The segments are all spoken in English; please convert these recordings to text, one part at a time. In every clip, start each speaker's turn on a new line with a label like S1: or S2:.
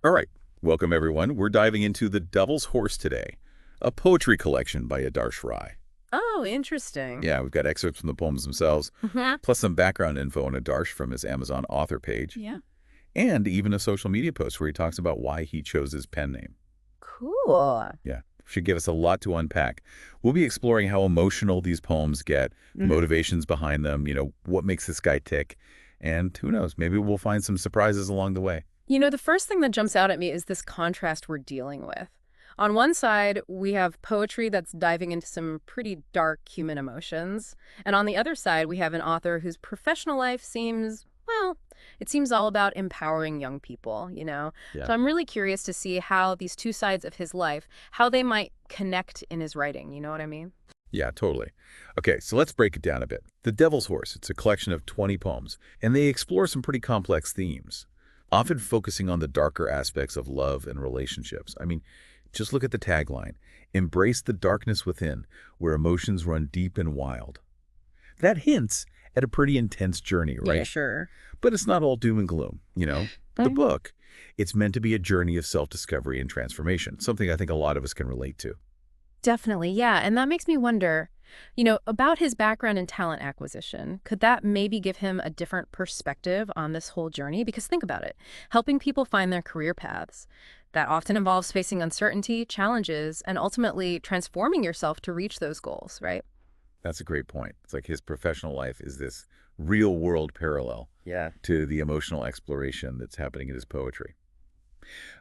S1: All right, welcome everyone. We're diving into The Devil's Horse today, a poetry collection by Adarsh Rai.
S2: Oh, interesting.
S1: Yeah, we've got excerpts from the poems themselves, plus some background info on Adarsh from his Amazon author page,
S2: Yeah.
S1: and even a social media post where he talks about why he chose his pen name.
S2: Cool.
S1: Yeah, should give us a lot to unpack. We'll be exploring how emotional these poems get, the
S2: Mhm.
S1: motivations behind them, what makes this guy tick, and who knows, maybe we'll find some surprises along the way.
S2: The first thing that jumps out at me is this contrast we're dealing with. On one side, we have poetry that's diving into some pretty dark human emotions. And on the other side, we have an author whose professional life seems, well, it seems all about empowering young people.
S1: Yeah.
S2: So I'm really curious to see how these two sides of his life, how they might connect in his writing. You know what I mean?
S1: Yeah, totally. Okay, so let's break it down a bit. The Devil's Horse, it's a collection of 20 poems, and they explore some pretty complex themes, often focusing on the darker aspects of love and relationships. I mean, just look at the tagline, "Embrace the darkness within, where emotions run deep and wild." That hints at a pretty intense journey,
S2: Yeah,
S1: right?
S2: sure.
S1: But it's not all doom and gloom. The
S2: Right.
S1: book, it's meant to be a journey of self-discovery and transformation, something I think a lot of us can relate to.
S2: Definitely, yeah. And that makes me wonder, about his background in talent acquisition. Could that maybe give him a different perspective on this whole journey? Because think about it, helping people find their career paths. That often involves facing uncertainty, challenges, and ultimately transforming yourself to reach those goals, right?
S1: That's a great point. It's like his professional life is this real-world parallel
S2: Yeah.
S1: to the emotional exploration that's happening in his poetry.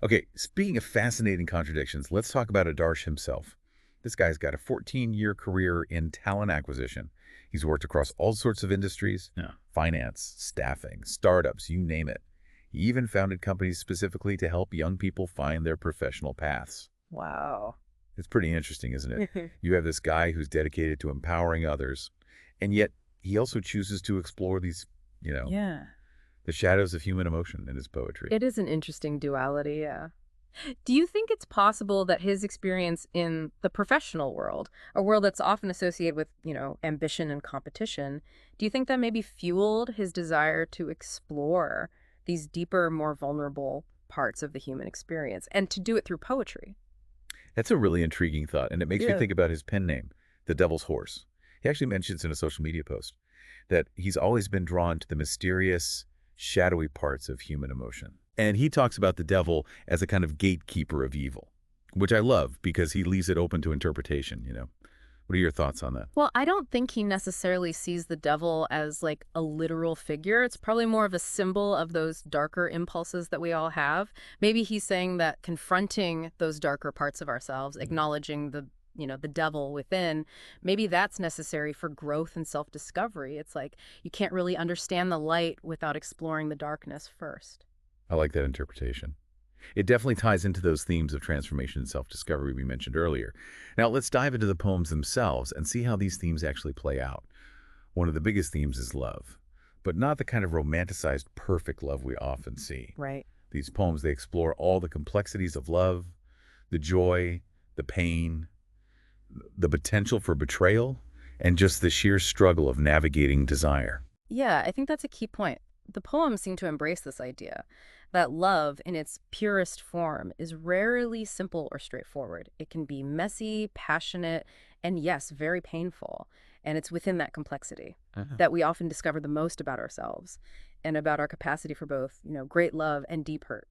S1: Okay, speaking of fascinating contradictions, let's talk about Adarsh himself. This guy's got a 14-year career in talent acquisition. He's worked across all sorts of industries,
S2: Yeah.
S1: finance, staffing, startups, you name it. He even founded companies specifically to help young people find their professional paths.
S2: Wow.
S1: It's pretty interesting, isn't it? You have this guy who's dedicated to empowering others, and yet he also chooses to explore these, you know,
S2: Yeah.
S1: the shadows of human emotion in his poetry.
S2: It is an interesting duality, yeah. Do you think it's possible that his experience in the professional world, a world that's often associated with, ambition and competition, do you think that maybe fueled his desire to explore these deeper, more vulnerable parts of the human experience and to do it through poetry?
S1: That's a really intriguing thought, and it makes me
S2: Yeah.
S1: think about his pen name, The Devil's Horse. He actually mentions in a social media post that he's always been drawn to the mysterious, shadowy parts of human emotion. And he talks about the devil as a kind of gatekeeper of evil, which I love because he leaves it open to interpretation. What are your thoughts on that?
S2: Well, I don't think he necessarily sees the devil as like a literal figure. It's probably more of a symbol of those darker impulses that we all have. Maybe he's saying that confronting those darker parts of ourselves, acknowledging the devil within, maybe that's necessary for growth and self-discovery. It's like you can't really understand the light without exploring the darkness first.
S1: I like that interpretation. It definitely ties into those themes of transformation and self-discovery we mentioned earlier. Now, let's dive into the poems themselves and see how these themes actually play out. One of the biggest themes is love, but not the kind of romanticized, perfect love we often see.
S2: Right.
S1: These poems, they explore all the complexities of love, the joy, the pain, the potential for betrayal, and just the sheer struggle of navigating desire.
S2: Yeah, I think that's a key point. The poems seem to embrace this idea that love, in its purest form, is rarely simple or straightforward. It can be messy, passionate, and yes, very painful. And it's within that complexity that we often discover the most about ourselves and about our capacity for both, great love and deep hurt.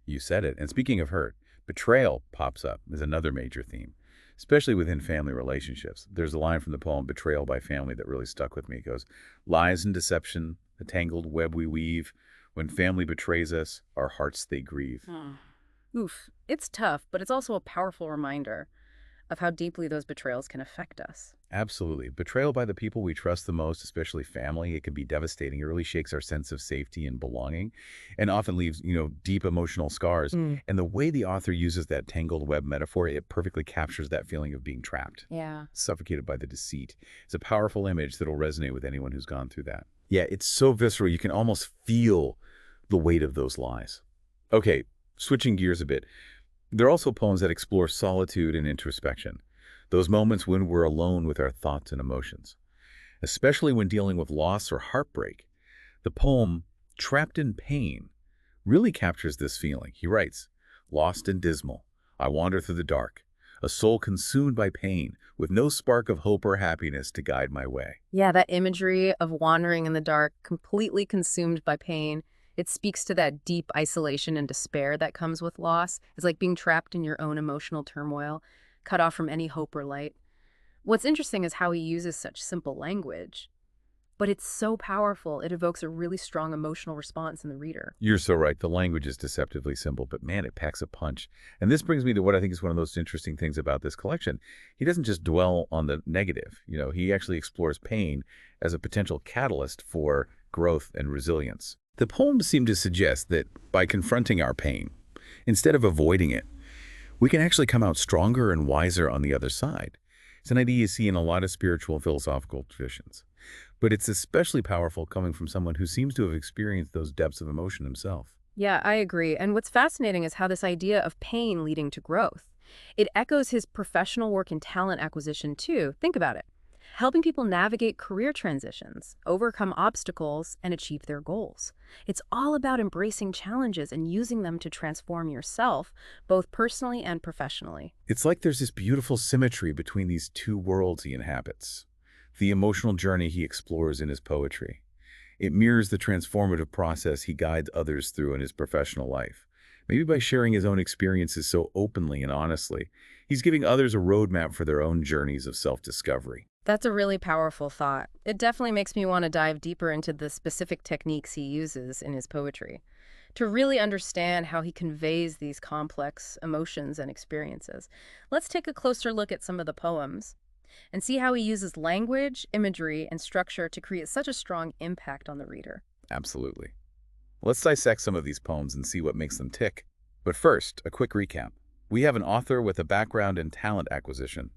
S1: You said it. And speaking of hurt, betrayal pops up as another major theme, especially within family relationships. There's a line from the poem Betrayal by Family that really stuck with me. It goes, "Lies and deception, the tangled web we weave. When family betrays us, our hearts they grieve."
S2: Mm. Oof, it's tough, but it's also a powerful reminder of how deeply those betrayals can affect us.
S1: Absolutely. Betrayal by the people we trust the most, especially family, it can be devastating. It really shakes our sense of safety and belonging and often leaves deep emotional scars.
S2: Mm.
S1: And the way the author uses that tangled web metaphor, it perfectly captures that feeling of being trapped,
S2: Yeah.
S1: suffocated by the deceit. It's a powerful image that'll resonate with anyone who's gone through that. Yeah, it's so visceral. You can almost feel the weight of those lies. Okay, switching gears a bit. There are also poems that explore solitude and introspection, those moments when we're alone with our thoughts and emotions. Especially when dealing with loss or heartbreak, the poem Trapped in Pain really captures this feeling. He writes, Lost and dismal, I wander through the dark, a soul consumed by pain, with no spark of hope or happiness to guide my way.
S2: Yeah, that imagery of wandering in the dark, completely consumed by pain, it speaks to that deep isolation and despair that comes with loss. It's like being trapped in your own emotional turmoil, cut off from any hope or light. What's interesting is how he uses such simple language, but it's so powerful, it evokes a really strong emotional response in the reader.
S1: You're so right. The language is deceptively simple, but man, it packs a punch. And this brings me to what I think is one of the most interesting things about this collection. He doesn't just dwell on the negative. He actually explores pain as a potential catalyst for growth and resilience. The poems seem to suggest that by confronting our pain, instead of avoiding it, we can actually come out stronger and wiser on the other side. It's an idea you see in a lot of spiritual and philosophical traditions. But it's especially powerful coming from someone who seems to have experienced those depths of emotion himself.
S2: Yeah, I agree. And what's fascinating is how this idea of pain leading to growth. It echoes his professional work in talent acquisition too. Think about it. Helping people navigate career transitions, overcome obstacles, and achieve their goals. It's all about embracing challenges and using them to transform yourself, both personally and professionally.
S1: It's like there's this beautiful symmetry between these two worlds he inhabits. The emotional journey he explores in his poetry. It mirrors the transformative process he guides others through in his professional life. Maybe by sharing his own experiences so openly and honestly, he's giving others a roadmap for their own journeys of self-discovery.
S2: That's a really powerful thought. It definitely makes me want to dive deeper into the specific techniques he uses in his poetry to really understand how he conveys these complex emotions and experiences. Let's take a closer look at some of the poems and see how he uses language, imagery, and structure to create such a strong impact on the reader.
S1: Absolutely. Let's dissect some of these poems and see what makes them tick. But first, a quick recap. We have an author with a background in talent acquisition,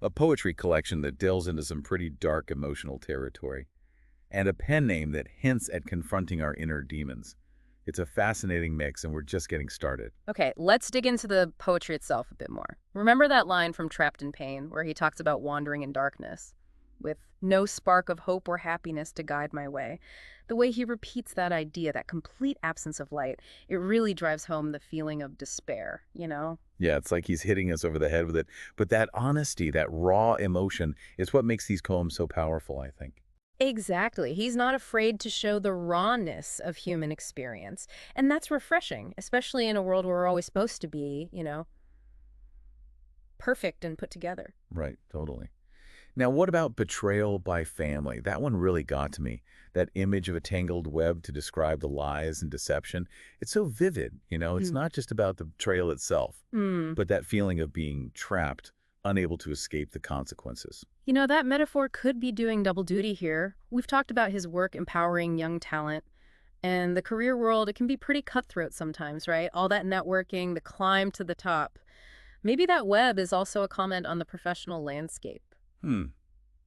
S1: a poetry collection that delves into some pretty dark emotional territory, and a pen name that hints at confronting our inner demons. It's a fascinating mix, and we're just getting started.
S2: Okay, let's dig into the poetry itself a bit more. Remember that line from Trapped in Pain, where he talks about wandering in darkness, with no spark of hope or happiness to guide my way? The way he repeats that idea, that complete absence of light, it really drives home the feeling of despair, you know?
S1: Yeah, it's like he's hitting us over the head with it. But that honesty, that raw emotion, is what makes these poems so powerful, I think.
S2: Exactly. He's not afraid to show the rawness of human experience. And that's refreshing, especially in a world where we're always supposed to be, perfect and put together.
S1: Right, totally. Now, what about betrayal by family? That one really got to me. That image of a tangled web to describe the lies and deception. It's so vivid, It's not just about the betrayal itself,
S2: Hmm.
S1: but that feeling of being trapped, unable to escape the consequences.
S2: That metaphor could be doing double duty here. We've talked about his work empowering young talent. And the career world, it can be pretty cutthroat sometimes, right? All that networking, the climb to the top. Maybe that web is also a comment on the professional landscape.
S1: Hmm,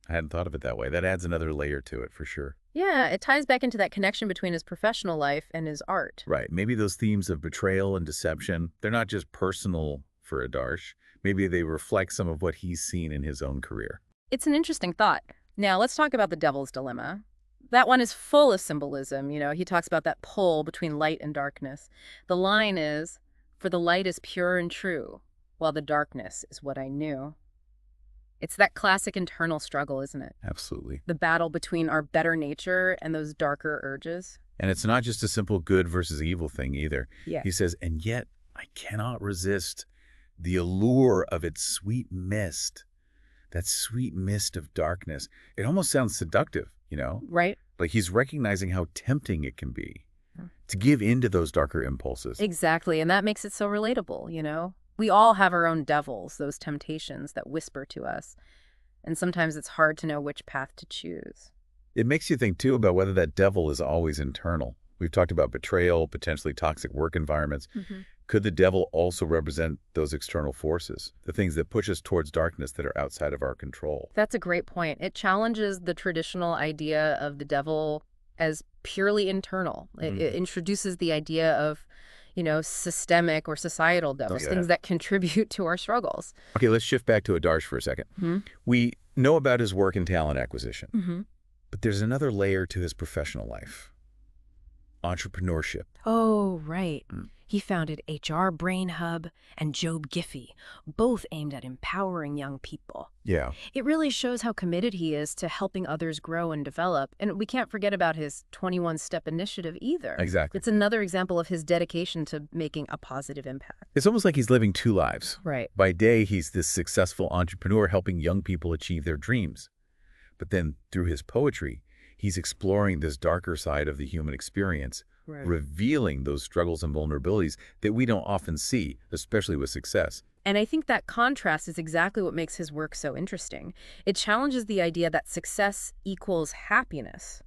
S1: I hadn't thought of it that way. That adds another layer to it, for sure.
S2: Yeah, it ties back into that connection between his professional life and his art.
S1: Right, maybe those themes of betrayal and deception, they're not just personal for Adarsh. Maybe they reflect some of what he's seen in his own career.
S2: It's an interesting thought. Now, let's talk about the devil's dilemma. That one is full of symbolism. He talks about that pull between light and darkness. The line is, "For the light is pure and true, while the darkness is what I knew." It's that classic internal struggle, isn't it?
S1: Absolutely.
S2: The battle between our better nature and those darker urges.
S1: And it's not just a simple good versus evil thing either.
S2: Yeah.
S1: He says, and yet I cannot resist the allure of its sweet mist, that sweet mist of darkness. It almost sounds seductive,
S2: Right?
S1: Like he's recognizing how tempting it can be to give in to those darker impulses.
S2: Exactly. And that makes it so relatable. We all have our own devils, those temptations that whisper to us. And sometimes it's hard to know which path to choose.
S1: It makes you think, too, about whether that devil is always internal. We've talked about betrayal, potentially toxic work environments. Could the devil also represent those external forces, the things that push us towards darkness that are outside of our control?
S2: That's a great point. It challenges the traditional idea of the devil as purely internal. It introduces the idea of, systemic or societal devils, things that contribute to our struggles.
S1: Okay, let's shift back to Adarsh for a second. We know about his work in talent acquisition, but there's another layer to his professional life. entrepreneurship.
S2: Oh, right.
S1: Mm.
S2: He founded HR Brain Hub and Job Giffey, both aimed at empowering young people.
S1: Yeah,
S2: It really shows how committed he is to helping others grow and develop, and we can't forget about his 21-step initiative either.
S1: exactly.
S2: It's another example of his dedication to making a positive impact.
S1: It's almost like he's living two lives.
S2: Right.
S1: By day, he's this successful entrepreneur helping young people achieve their dreams. But then through his poetry, he's exploring this darker side of the human experience,
S2: Right.
S1: revealing those struggles and vulnerabilities that we don't often see, especially with success.
S2: And I think that contrast is exactly what makes his work so interesting. It challenges the idea that success equals happiness,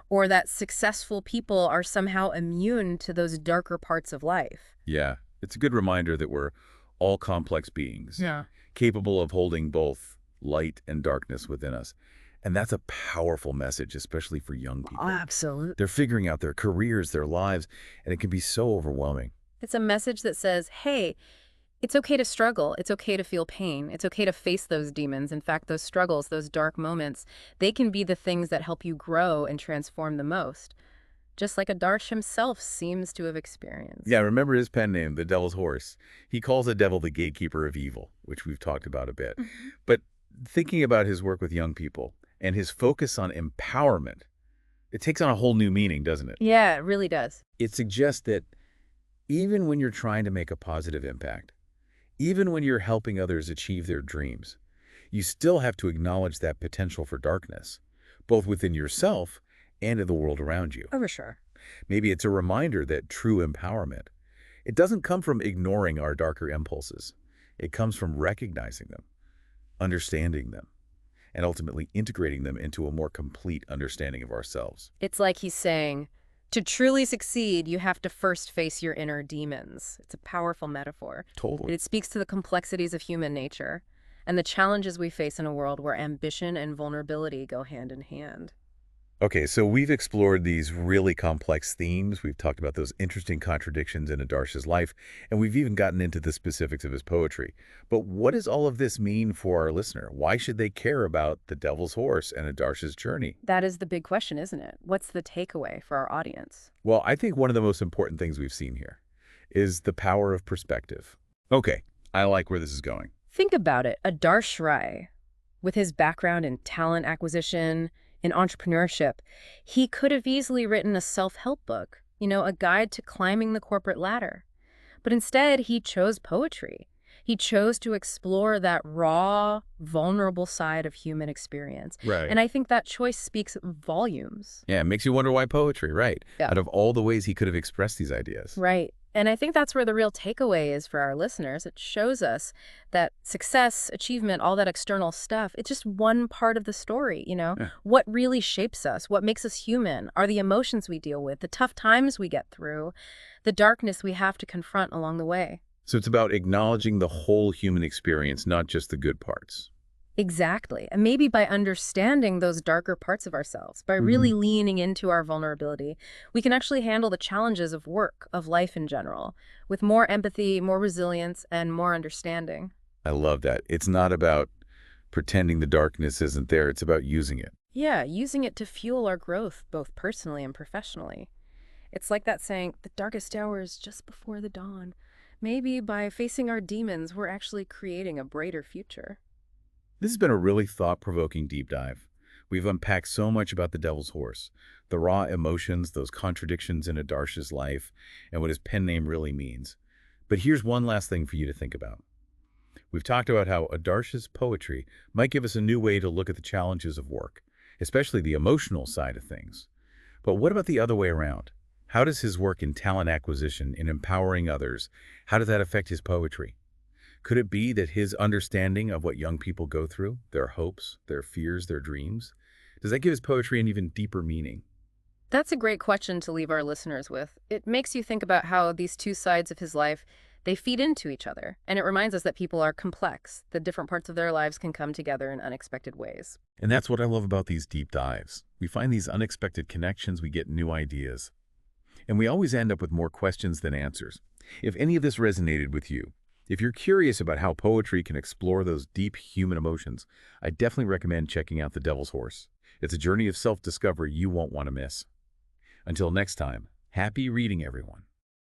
S2: or that successful people are somehow immune to those darker parts of life.
S1: Yeah, it's a good reminder that we're all complex beings,
S2: Yeah.
S1: capable of holding both light and darkness within us. And that's a powerful message, especially for young people.
S2: Absolutely.
S1: They're figuring out their careers, their lives, and it can be so overwhelming.
S2: It's a message that says, hey, it's okay to struggle. It's okay to feel pain. It's okay to face those demons. In fact, those struggles, those dark moments, they can be the things that help you grow and transform the most. Just like Adarsh himself seems to have experienced.
S1: Yeah, remember his pen name, the Devil's Horse. He calls the devil the gatekeeper of evil, which we've talked about a bit. But thinking about his work with young people and his focus on empowerment, it takes on a whole new meaning, doesn't it?
S2: Yeah, it really does.
S1: It suggests that even when you're trying to make a positive impact, even when you're helping others achieve their dreams, you still have to acknowledge that potential for darkness, both within yourself and in the world around you.
S2: Oh, for sure.
S1: Maybe it's a reminder that true empowerment, it doesn't come from ignoring our darker impulses. It comes from recognizing them, understanding them, and ultimately integrating them into a more complete understanding of ourselves.
S2: It's like he's saying, to truly succeed, you have to first face your inner demons. It's a powerful metaphor.
S1: Totally.
S2: It speaks to the complexities of human nature and the challenges we face in a world where ambition and vulnerability go hand in hand.
S1: Okay, so we've explored these really complex themes. We've talked about those interesting contradictions in Adarsh's life, and we've even gotten into the specifics of his poetry. But what does all of this mean for our listener? Why should they care about the Devil's Horse and Adarsh's journey?
S2: That is the big question, isn't it? What's the takeaway for our audience?
S1: Well, I think one of the most important things we've seen here is the power of perspective. Okay, I like where this is going.
S2: Think about it. Adarsh Rai, with his background in talent acquisition, in entrepreneurship, he could have easily written a self-help book, a guide to climbing the corporate ladder. But instead, he chose poetry. He chose to explore that raw, vulnerable side of human experience.
S1: Right.
S2: And I think that choice speaks volumes.
S1: Yeah, it makes you wonder why poetry, right?
S2: Yeah.
S1: Out of all the ways he could have expressed these ideas.
S2: Right. And I think that's where the real takeaway is for our listeners. It shows us that success, achievement, all that external stuff, it's just one part of the story,
S1: Yeah.
S2: What really shapes us, what makes us human, are the emotions we deal with, the tough times we get through, the darkness we have to confront along the way.
S1: So it's about acknowledging the whole human experience, not just the good parts.
S2: Exactly. And maybe by understanding those darker parts of ourselves, by really leaning into our vulnerability, we can actually handle the challenges of work, of life in general, with more empathy, more resilience, and more understanding.
S1: I love that. It's not about pretending the darkness isn't there. It's about using it.
S2: Yeah, using it to fuel our growth, both personally and professionally. It's like that saying, the darkest hour is just before the dawn. Maybe by facing our demons, we're actually creating a brighter future.
S1: This has been a really thought-provoking deep dive. We've unpacked so much about the Devil's Horse, the raw emotions, those contradictions in Adarsh's life, and what his pen name really means. But here's one last thing for you to think about. We've talked about how Adarsh's poetry might give us a new way to look at the challenges of work, especially the emotional side of things. But what about the other way around? How does his work in talent acquisition, in empowering others, how does that affect his poetry? Could it be that his understanding of what young people go through, their hopes, their fears, their dreams, does that give his poetry an even deeper meaning?
S2: That's a great question to leave our listeners with. It makes you think about how these two sides of his life, they feed into each other. And it reminds us that people are complex, that different parts of their lives can come together in unexpected ways.
S1: And that's what I love about these deep dives. We find these unexpected connections, we get new ideas. And we always end up with more questions than answers. If any of this resonated with you, if you're curious about how poetry can explore those deep human emotions, I definitely recommend checking out The Devil's Horse. It's a journey of self-discovery you won't want to miss. Until next time, Happy reading, everyone.